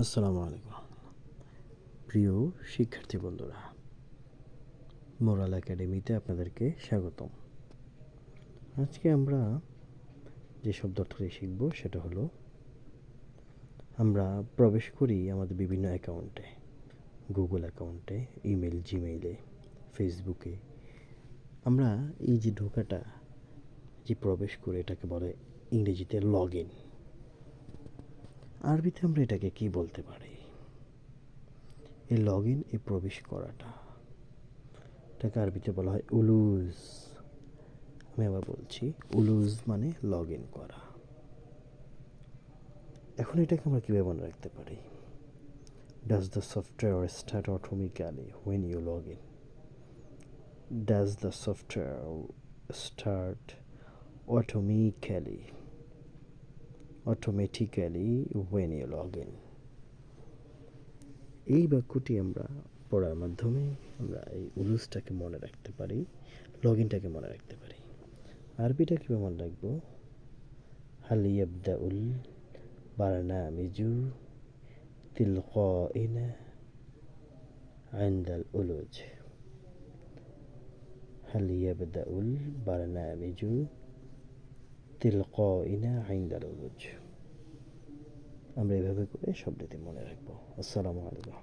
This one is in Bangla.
আসসালামু আলাইকুম। প্রিয় শিক্ষার্থী বন্ধুরা, মোরাল একাডেমিতে আপনাদেরকে স্বাগতম। আজকে আমরা যে শব্দ অর্থটি শিখব সেটা হলো, আমরা প্রবেশ করি আমাদের বিভিন্ন অ্যাকাউন্টে, গুগল অ্যাকাউন্টে, ইমেল, জিমেইলে, ফেসবুকে। আমরা এই যে ঢোকাটা, যে প্রবেশ করে, এটাকে বলে ইংরেজিতে লগ ইন। আরবিতে আমরা এটাকে কি বলতে পারি? এই লগ ইন, এই প্রবেশ করাটা, এটাকে আরবিতে বলা হয় উলুজ। আমি আবার বলছি, উলুজ মানে লগ ইন করা। এখন এটাকে আমরা কীভাবে মনে রাখতে পারি? Does the software start automatically when you log in? Does the software start automatically when you log in? এই বাক্যটি আমরা পড়ার মাধ্যমে আমরা এই উলুজটাকে মনে রাখতে পারি, লগ ইনটাকে মনে রাখতে পারি। আরবিটা কীভাবে মনে রাখবো? হাল ইয়াবদাউল বারনামিজু তিলকাইনা عند الألوج. هل يبدأ البرنامج تلقائنا عند الألوج. আমরা এভাবে করে শব্দটি মনে রাখবো। আসসালামু আলাইকুম।